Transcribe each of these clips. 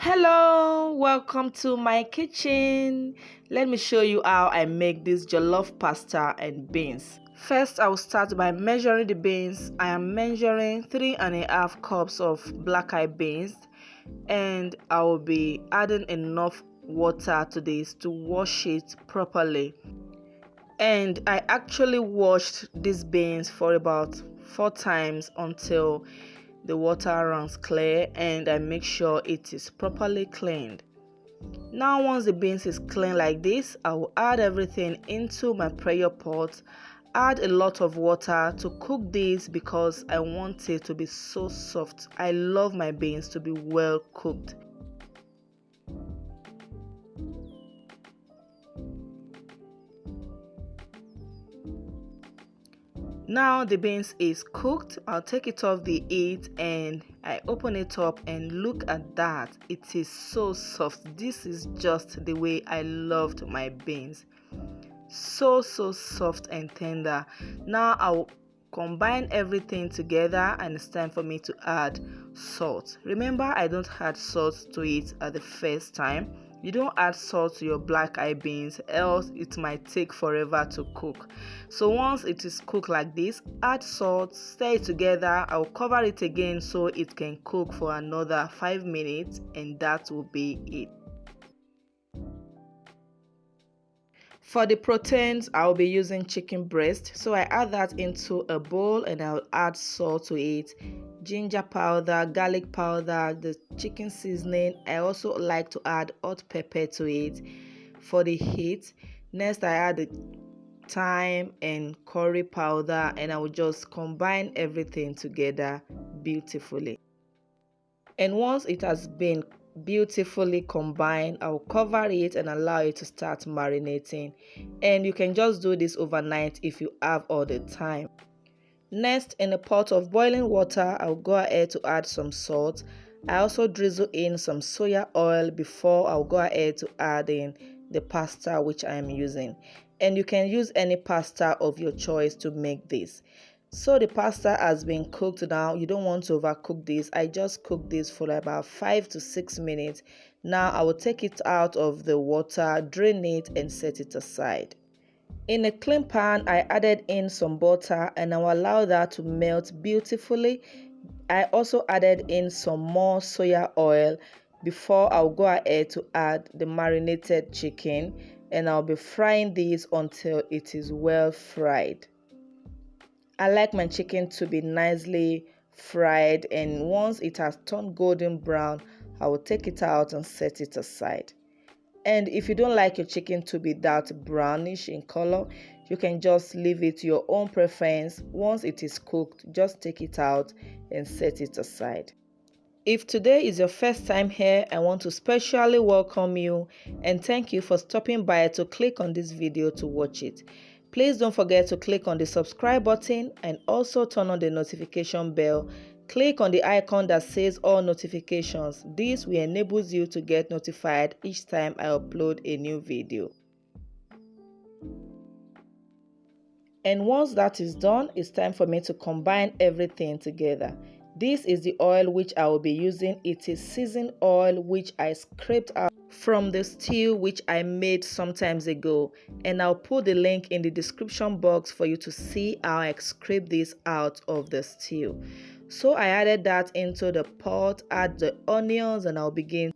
Hello, welcome to my kitchen. Let me show you how I make this jollof pasta and beans. First, I will start by measuring the beans. I am measuring 3.5 cups of black eyed beans, and I will be adding enough water to this to wash it properly. And I actually washed these beans for about 4 times until the water runs clear, and I make sure it is properly cleaned. Now once the beans is clean like this, I will add everything into my prayer pot. Add a lot of water to cook this because I want it to be so soft. I love my beans to be well cooked. Now the beans is cooked. I'll take it off the heat and I open it up, and look at that. It is so soft. This is just the way I loved my beans. So soft and tender. Now I'll combine everything together, and it's time for me to add salt. Remember, I don't add salt to it at the first time. You don't add salt to your black eyed beans, else it might take forever to cook. So once it is cooked like this, add salt, stir it together. I'll cover it again so it can cook for another 5 minutes, and that will be it. For the proteins, I'll be using chicken breast. So I add that into a bowl, and I'll add salt to it, ginger powder, garlic powder, the chicken seasoning. I also like to add hot pepper to it for the heat. Next, I add the thyme and curry powder, and I will just combine everything together beautifully. And once it has been beautifully combined, I'll cover it and allow it to start marinating, and you can just do this overnight if you have all the time. Next, in a pot of boiling water, I'll go ahead to add some salt. I also drizzle in some soya oil before I'll go ahead to add in the pasta which I am using, and you can use any pasta of your choice to make this. So the pasta has been cooked now. You don't want to overcook this. I just cooked this for about 5 to 6 minutes. Now I will take it out of the water, drain it, and set it aside. In a clean pan, I added in some butter, and I will allow that to melt beautifully. I also added in some more soya oil before I'll go ahead to add the marinated chicken, and I'll be frying this until it is well fried. I like my chicken to be nicely fried, and once it has turned golden brown, I will take it out and set it aside. And if you don't like your chicken to be that brownish in color, you can just leave it to your own preference. Once it is cooked, just take it out and set it aside. If today is your first time here, I want to specially welcome you and thank you for stopping by to click on this video to watch it. Please don't forget to click on the subscribe button and also turn on the notification bell. Click on the icon that says all notifications. This will enable you to get notified each time I upload a new video. And once that is done, it's time for me to combine everything together. This is the oil which I will be using. It is seasoned oil which I scraped out from the stew which I made some times ago, and I'll put the link in the description box for you to see how I scrape this out of the stew. So I added that into the pot, add the onions, and I'll begin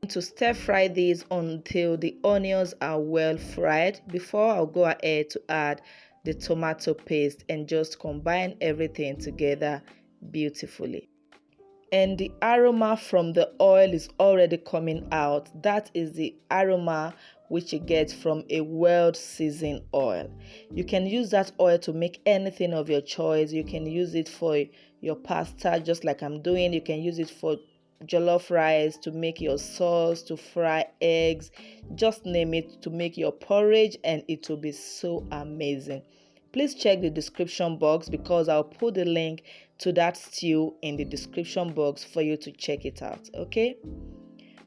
to stir fry these until the onions are well fried before I'll go ahead to add the tomato paste and just combine everything together beautifully. And the aroma from the oil is already coming out. That is the aroma which you get from a well seasoned oil. You can use that oil to make anything of your choice. You can use it for your pasta just like I'm doing. You can use it for jollof rice, to make your sauce, to fry eggs, just name it, to make your porridge, and it will be so amazing. Please check the description box because I'll put the link to that stew in the description box for you to check it out. Okay,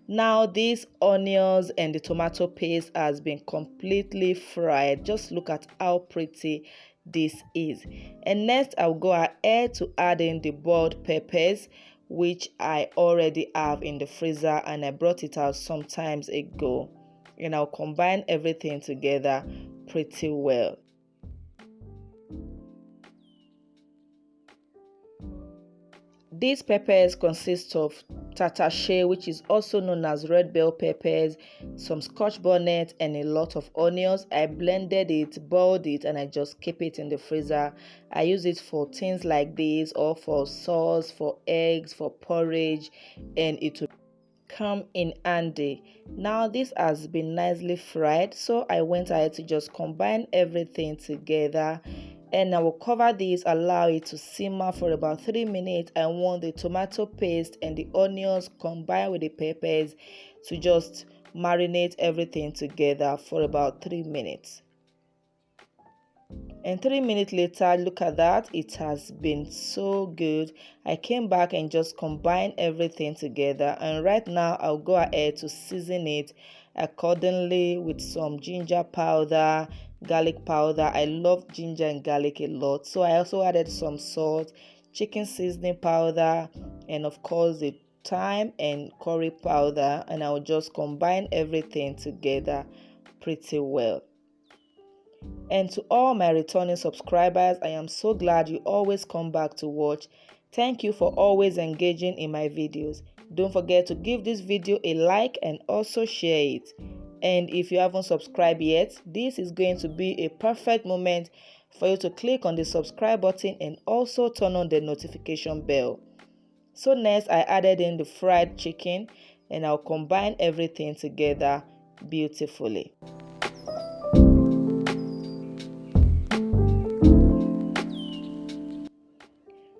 now these onions and the tomato paste has been completely fried. Just look at how pretty this is. And next I'll go ahead to add in the boiled peppers which I already have in the freezer, and I brought it out some times ago. And I'll combine everything together pretty well. These peppers consist of tatashe, which is also known as red bell peppers, some scotch bonnet, and a lot of onions. I blended it, boiled it, and I just keep it in the freezer. I use it for things like this, or for sauce, for eggs, for porridge, and it will come in handy. Now this has been nicely fried, so I went ahead to just combine everything together, and I will cover this, allow it to simmer for about 3 minutes. I want the tomato paste and the onions combined with the peppers to just marinate everything together for about 3 minutes. And 3 minutes later, look at that, it has been so good. I came back and just combined everything together, and right now I'll go ahead to season it accordingly with some ginger powder, garlic powder. I love ginger and garlic a lot, so I also added some salt, chicken seasoning powder, and of course the thyme and curry powder, and I'll just combine everything together pretty well. And to all my returning subscribers, I am so glad you always come back to watch. Thank you for always engaging in my videos. Don't forget to give this video a like and also share it. And if you haven't subscribed yet, this is going to be a perfect moment for you to click on the subscribe button and also turn on the notification bell. So next, I added in the fried chicken, and I'll combine everything together beautifully.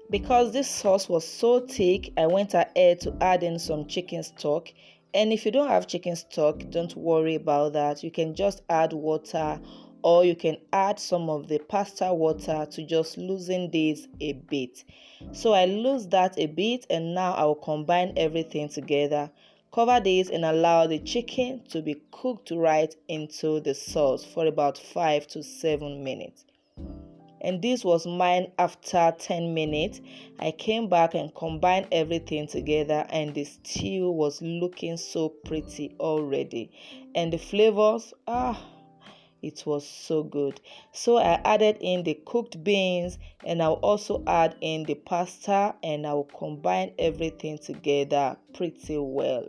Because this sauce was so thick, I went ahead to add in some chicken stock. And if you don't have chicken stock, don't worry about that. You can just add water, or you can add some of the pasta water to just loosen this a bit. So I loosened that a bit, and now I will combine everything together. Cover this and allow the chicken to be cooked right into the sauce for about 5 to 7 minutes. And this was mine after 10 minutes. I came back and combined everything together, and the stew was looking so pretty already, and the flavors, it was so good. So I added in the cooked beans, and I'll also add in the pasta, and I'll combine everything together pretty well.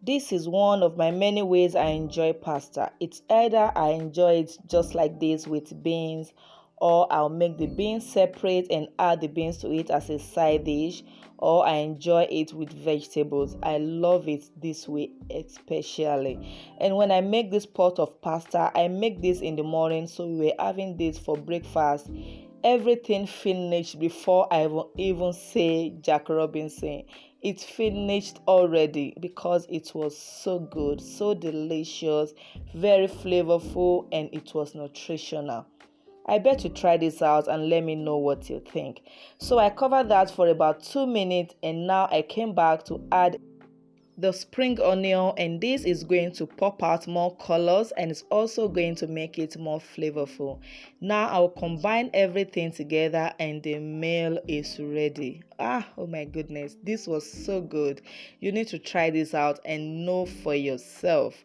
This is one of my many ways I enjoy pasta. It's either I enjoy it just like this with beans, or I'll make the beans separate and add the beans to it as a side dish, or I enjoy it with vegetables. I love it this way especially. And when I make this pot of pasta, I make this in the morning, so we were having this for breakfast. Everything finished before I even say Jack Robinson. It finished already because it was so good, so delicious, very flavorful, and it was nutritional. I bet you try this out and let me know what you think. So I covered that for about 2 minutes, and now I came back to add the spring onion, and this is going to pop out more colors, and it's also going to make it more flavorful. Now I'll combine everything together, and the meal is ready. Oh my goodness, this was so good. You need to try this out and know for yourself.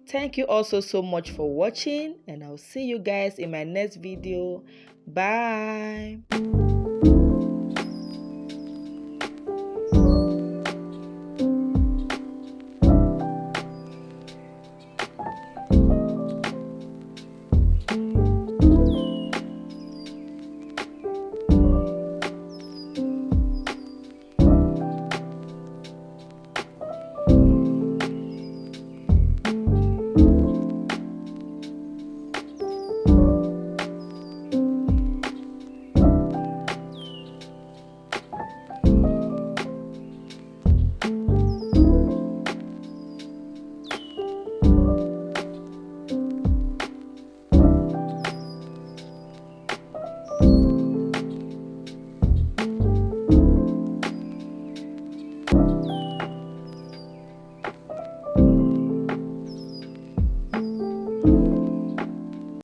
Thank you also so much for watching, and I'll see you guys in my next video. Bye.